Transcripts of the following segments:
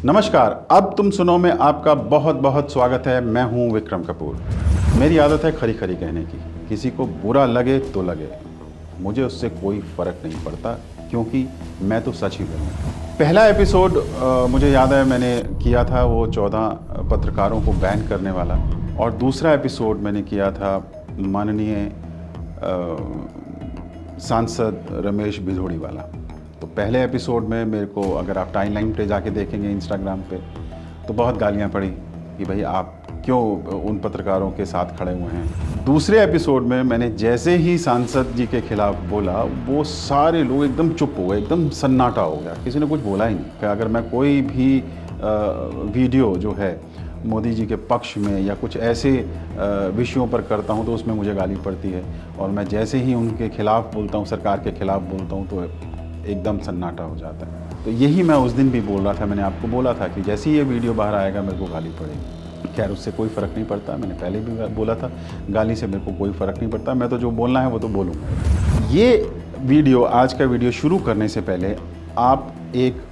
नमस्कार। अब तुम सुनो में आपका बहुत बहुत स्वागत है। मैं हूं विक्रम कपूर। मेरी आदत है खरी खरी कहने की। किसी को बुरा लगे तो लगे, मुझे उससे कोई फ़र्क नहीं पड़ता, क्योंकि मैं तो सच ही बोलूँगा। पहला एपिसोड मुझे याद है मैंने किया था वो 14 पत्रकारों को बैन करने वाला, और दूसरा एपिसोड मैंने किया था माननीय सांसद रमेश भिदोड़ी वाला। तो पहले एपिसोड में मेरे को, अगर आप टाइमलाइन पे जाके देखेंगे इंस्टाग्राम पे, तो बहुत गालियां पड़ी कि भाई आप क्यों उन पत्रकारों के साथ खड़े हुए हैं। दूसरे एपिसोड में मैंने जैसे ही सांसद जी के खिलाफ बोला, वो सारे लोग एकदम चुप हो गए, एकदम सन्नाटा हो गया, किसी ने कुछ बोला ही नहीं। कि अगर मैं कोई भी वीडियो जो है मोदी जी के पक्ष में या कुछ ऐसे विषयों पर करता हूं तो उसमें मुझे गाली पड़ती है, और मैं जैसे ही उनके खिलाफ बोलता हूं, सरकार के खिलाफ बोलता हूं, तो एकदम सन्नाटा हो जाता है। तो यही मैं उस दिन भी बोल रहा था। मैंने आपको बोला था कि जैसे ही ये वीडियो बाहर आएगा मेरे को गाली पड़ेगी। खैर, उससे कोई फ़र्क नहीं पड़ता। मैंने पहले भी बोला था, गाली से मेरे को कोई फ़र्क नहीं पड़ता। मैं तो जो बोलना है वो तो बोलूँगा। ये वीडियो, आज का वीडियो शुरू करने से पहले आप एक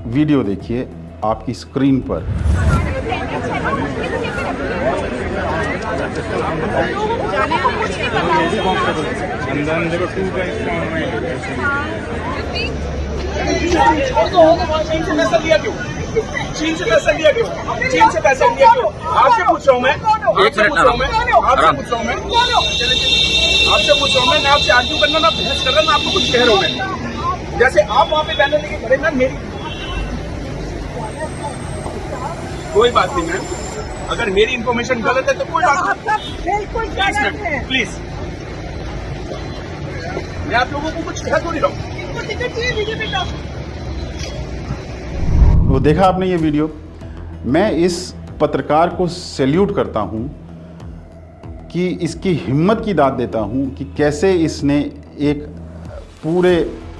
वीडियो देखिए आपकी स्क्रीन पर। चीन से पैसा लिया क्यों? चीन से पैसा लिया क्यों? आपसे पूछ रहा हूँ मैं, आपसे पूछ रहा हूँ मैं आपसे आर्ग्यू करना ना, बहस कर रहा ना, आपको कुछ कह रहा हूँ मैं। जैसे आप वहाँ पे बैनर लेके खड़े ना, मेरी कोई बात नहीं मैम, अगर मेरी इन्फॉर्मेशन गलत है तो कोई बात नहीं, प्लीज। मैं आप लोगों को कुछ कह थोड़ी रहा हूँ। वो देखा आपने ये वीडियो। मैं इस पत्रकार को सैल्यूट करता हूँ कि इसकी हिम्मत की दाद देता हूँ कि कैसे इसने एक पूरे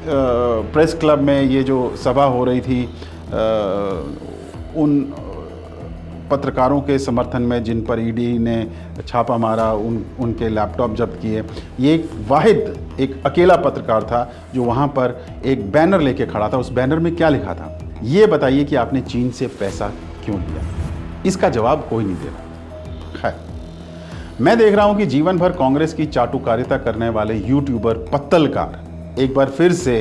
प्रेस क्लब में ये जो सभा हो रही थी उन पत्रकारों के समर्थन में जिन पर ईडी ने छापा मारा, उनके लैपटॉप जब्त किए, ये एक वाहिद, एक अकेला पत्रकार था जो वहाँ पर एक बैनर लेके खड़ा था। उस बैनर में क्या लिखा था? ये बताइए कि आपने चीन से पैसा क्यों लिया? इसका जवाब कोई नहीं दे रहा। खैर, मैं देख रहा हूं कि जीवन भर कांग्रेस की चाटुकारिता करने वाले यूट्यूबर पत्तलकार एक बार फिर से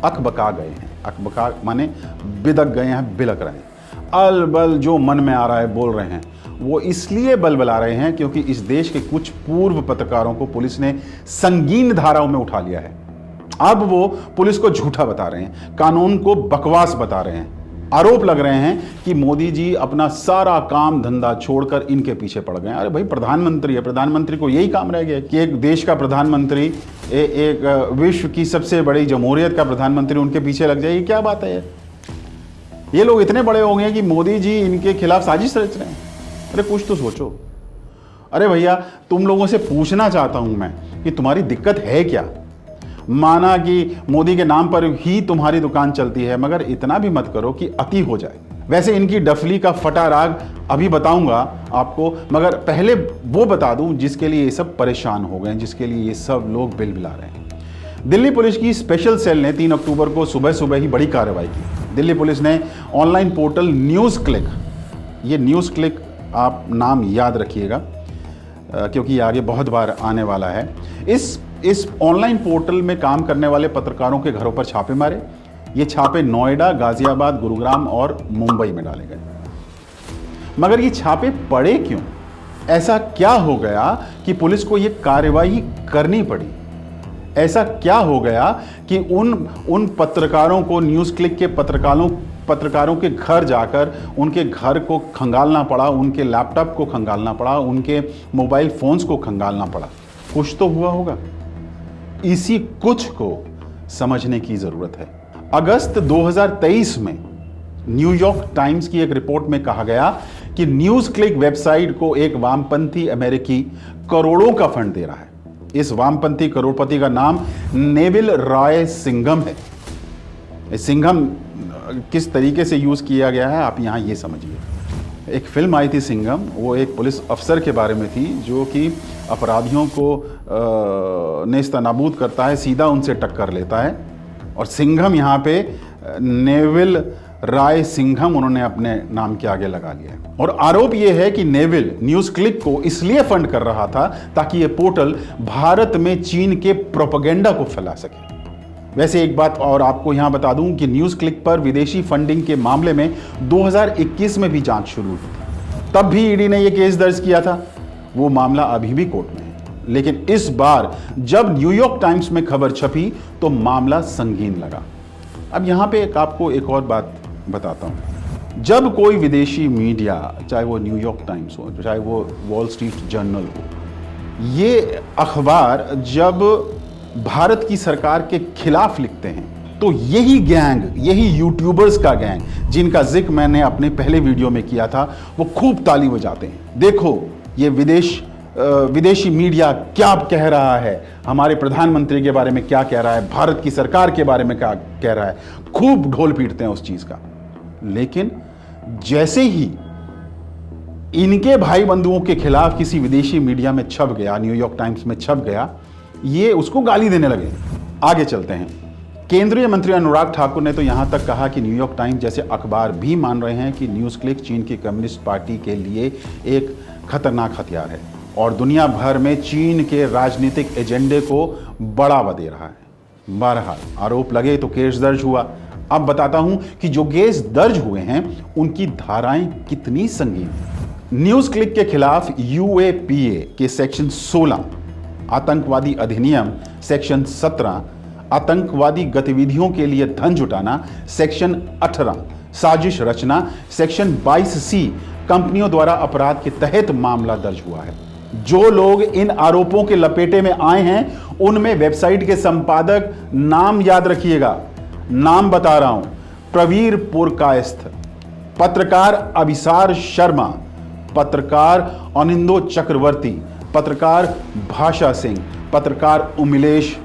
अकबका गए हैं। अकबका माने बिदक गए हैं, बिलक रहे हैं। अलबल जो मन में आ रहा है बोल रहे हैं। वो इसलिए बलबला रहे हैं क्योंकि इस देश के कुछ पूर्व पत्रकारों को पुलिस ने संगीन धाराओं में उठा लिया है। अब वो पुलिस को झूठा बता रहे हैं, कानून को बकवास बता रहे हैं। आरोप लग रहे हैं कि मोदी जी अपना सारा काम धंधा छोड़कर इनके पीछे पड़ गए। अरे भाई, प्रधानमंत्री है, प्रधानमंत्री को यही काम रह गया कि एक देश का प्रधानमंत्री, एक विश्व की सबसे बड़ी जमहूरियत का प्रधानमंत्री उनके पीछे लग जाए? ये क्या बात है? ये लोग इतने बड़े हो गए कि मोदी जी इनके खिलाफ साजिश रच रहे हैं। अरे कुछ तो सोचो। अरे भैया, तुम लोगों से पूछना चाहता हूं मैं कि तुम्हारी दिक्कत है क्या? माना कि मोदी के नाम पर ही तुम्हारी दुकान चलती है, मगर इतना भी मत करो कि अति हो जाए। वैसे इनकी डफली का फटा राग अभी बताऊंगा आपको, मगर पहले वो बता दूं जिसके लिए ये सब परेशान हो गए, जिसके लिए ये सब लोग बिलबिला रहे हैं। दिल्ली पुलिस की स्पेशल सेल ने 3 अक्टूबर को सुबह सुबह ही बड़ी कार्रवाई की। दिल्ली पुलिस ने ऑनलाइन पोर्टल न्यूज़ क्लिक, ये न्यूज़ क्लिक आप नाम याद रखिएगा क्योंकि ये आगे बहुत बार आने वाला है। इस ऑनलाइन पोर्टल में काम करने वाले पत्रकारों के घरों पर छापे मारे। ये छापे नोएडा, गाजियाबाद, गुरुग्राम और मुंबई में डाले गए। मगर ये छापे पड़े क्यों? ऐसा क्या हो गया कि पुलिस को ये कार्रवाई करनी पड़ी? ऐसा क्या हो गया कि उन पत्रकारों को, न्यूज़ क्लिक के पत्रकारों के घर जाकर उनके घर को खंगालना पड़ा, उनके लैपटॉप को खंगालना पड़ा, उनके मोबाइल फोन्स को खंगालना पड़ा? कुछ तो हुआ होगा। इसी कुछ को समझने की जरूरत है। अगस्त 2023 में न्यूयॉर्क टाइम्स की एक रिपोर्ट में कहा गया कि न्यूज़ क्लिक वेबसाइट को एक वामपंथी अमेरिकी करोड़ों का फंड दे रहा है। इस वामपंथी करोड़पति का नाम नेविल रॉय सिंघम है। सिंघम किस तरीके से यूज किया गया है आप यहां ये समझिए। एक फिल्म आई थी सिंघम, वो एक पुलिस अफसर के बारे में थी जो कि अपराधियों को नेस्तनाबूद करता है, सीधा उनसे टक्कर लेता है। और सिंघम यहाँ पे नेविल राय सिंघम उन्होंने अपने नाम के आगे लगा लिया है। और आरोप यह है कि नेविल न्यूज क्लिक को इसलिए फंड कर रहा था ताकि यह पोर्टल भारत में चीन के प्रोपेगेंडा को फैला सके। वैसे एक बात और आपको यहां बता दूं कि न्यूज क्लिक पर विदेशी फंडिंग के मामले में 2021 में भी जांच शुरू हुई थी। तब भी ईडी ने यह केस दर्ज किया था। वो मामला अभी भी कोर्ट में है, लेकिन इस बार जब न्यूयॉर्क टाइम्स में खबर छपी तो मामला संगीन लगा। अब यहां पे आपको एक और बात बताता हूं। जब कोई विदेशी मीडिया, चाहे वो न्यूयॉर्क टाइम्स हो, चाहे वो वॉल स्ट्रीट जर्नल हो, ये अखबार जब भारत की सरकार के खिलाफ लिखते हैं तो यही गैंग, यही यूट्यूबर्स का गैंग जिनका जिक्र मैंने अपने पहले वीडियो में किया था, वो खूब ताली बजाते हैं। देखो ये विदेशी मीडिया क्या कह रहा है, हमारे प्रधानमंत्री के बारे में क्या कह रहा है, भारत की सरकार के बारे में क्या कह रहा है, खूब ढोल पीटते हैं उस चीज का। लेकिन जैसे ही इनके भाई बंधुओं के खिलाफ किसी विदेशी मीडिया में छप गया, न्यूयॉर्क टाइम्स में छप गया, ये उसको गाली देने लगे। आगे चलते हैं। केंद्रीय मंत्री अनुराग ठाकुर ने तो यहां तक कहा कि न्यूयॉर्क टाइम्स जैसे अखबार भी मान रहे हैं कि न्यूज क्लिक चीन की कम्युनिस्ट पार्टी के लिए एक खतरनाक हथियार है और दुनिया भर में चीन के राजनीतिक एजेंडे को बढ़ावा दे रहा है। बहरहाल आरोप लगे तो केस दर्ज हुआ। अब बताता हूं कि जो केस दर्ज हुए हैं उनकी धाराएं कितनी संगीन हैं। न्यूज क्लिक के खिलाफ यूएपीए के सेक्शन 16, आतंकवादी अधिनियम सेक्शन 17, आतंकवादी गतिविधियों के लिए धन जुटाना सेक्शन 18, साजिश रचना सेक्शन 22C कंपनियों द्वारा अपराध के तहत मामला दर्ज हुआ है। जो लोग इन आरोपों के लपेटे में आए हैं उनमें वेबसाइट के संपादक, नाम याद रखिएगा, नाम बता रहा हूं, प्रवीर पुरकायस्थ, पत्रकार अभिसार शर्मा, पत्रकार अनिंदो चक्रवर्ती, पत्रकार भाषा सिंह, पत्रकार उमिलेश,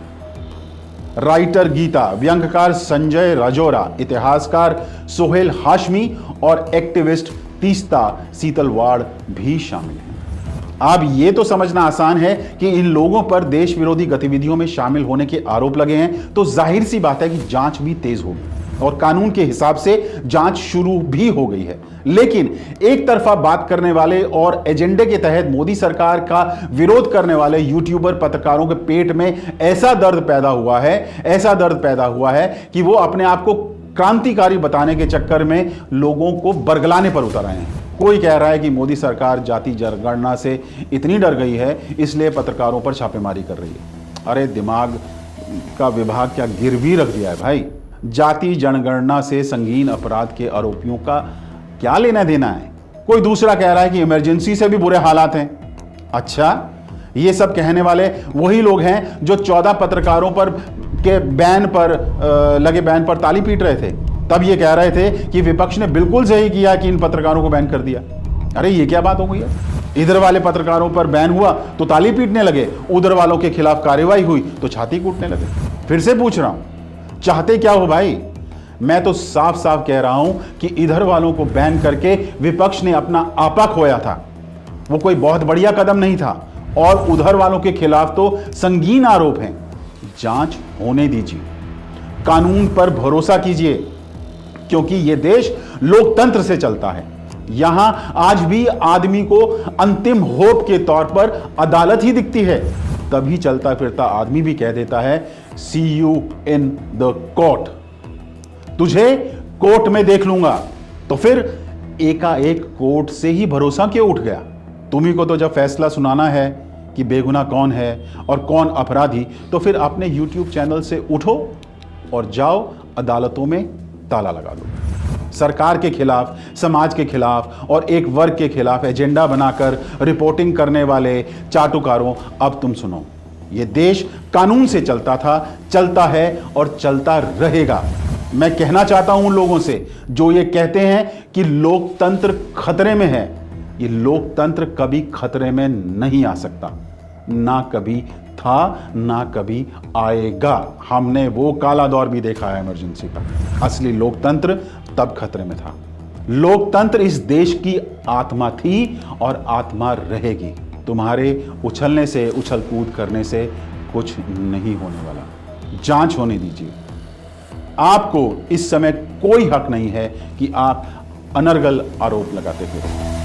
राइटर गीता, व्यंग्यकार संजय राजौरा, इतिहासकार सोहेल हाशमी और एक्टिविस्ट तीस्ता सीतलवाड़ भी शामिल हैं। अब ये तो समझना आसान है कि इन लोगों पर देश विरोधी गतिविधियों में शामिल होने के आरोप लगे हैं, तो जाहिर सी बात है कि जांच भी तेज होगी और कानून के हिसाब से जांच शुरू भी हो गई है। लेकिन एक तरफा बात करने वाले और एजेंडे के तहत मोदी सरकार का विरोध करने वाले यूट्यूबर पत्रकारों के पेट में ऐसा दर्द पैदा हुआ है कि वो अपने आप को क्रांतिकारी बताने के चक्कर में लोगों को बरगलाने पर उतर आए हैं। कोई कह रहा है कि मोदी सरकार जाति जनगणना से इतनी डर गई है इसलिए पत्रकारों पर छापेमारी कर रही है। अरे दिमाग का विभाग क्या गिरवी रख दिया है भाई। जाति जनगणना से संगीन अपराध के आरोपियों का क्या लेना देना है। कोई दूसरा कह रहा है कि इमरजेंसी से भी बुरे हालात हैं। अच्छा, ये सब कहने वाले वही लोग हैं जो 14 पत्रकारों पर के लगे बैन पर ताली पीट रहे थे। तब ये कह रहे थे कि विपक्ष ने बिल्कुल सही किया कि इन पत्रकारों को बैन कर दिया। अरे ये क्या बात हो गई है। इधर वाले पत्रकारों पर बैन हुआ तो ताली पीटने लगे, उधर वालों के खिलाफ कार्रवाई हुई तो छाती कूटने लगे। फिर से पूछ रहा हूं, चाहते क्या हो भाई। मैं तो साफ साफ कह रहा हूं कि इधर वालों को बैन करके विपक्ष ने अपना आपा खोया था। वो कोई बहुत बढ़िया कदम नहीं था और उधर वालों के खिलाफ तो संगीन आरोप हैं। जांच होने दीजिए, कानून पर भरोसा कीजिए, क्योंकि यह देश लोकतंत्र से चलता है। यहां आज भी आदमी को अंतिम होप के तौर पर अदालत ही दिखती है। तभी चलता फिरता आदमी भी कह देता है सी यू इन द कोर्ट, तुझे कोर्ट में देख लूंगा। तो फिर एकाएक कोर्ट से ही भरोसा क्यों उठ गया। तुम्ही को तो जब फैसला सुनाना है कि बेगुनाह कौन है और कौन अपराधी, तो फिर अपने YouTube चैनल से उठो और जाओ अदालतों में ताला लगा दो। सरकार के खिलाफ, समाज के खिलाफ और एक वर्ग के खिलाफ एजेंडा बनाकर रिपोर्टिंग करने वाले चाटुकारों, अब तुम सुनो। ये देश कानून से चलता था, चलता है और चलता रहेगा। मैं कहना चाहता हूं उन लोगों से जो ये कहते हैं कि लोकतंत्र खतरे में है, ये लोकतंत्र कभी खतरे में नहीं आ सकता, ना कभी था ना कभी आएगा। हमने वो काला दौर भी देखा है इमरजेंसी का। असली लोकतंत्र तब खतरे में था। लोकतंत्र इस देश की आत्मा थी और आत्मा रहेगी। तुम्हारे उछलने से, उछल कूद करने से कुछ नहीं होने वाला। जांच होने दीजिए। आपको इस समय कोई हक नहीं है कि आप अनर्गल आरोप लगाते फिरो।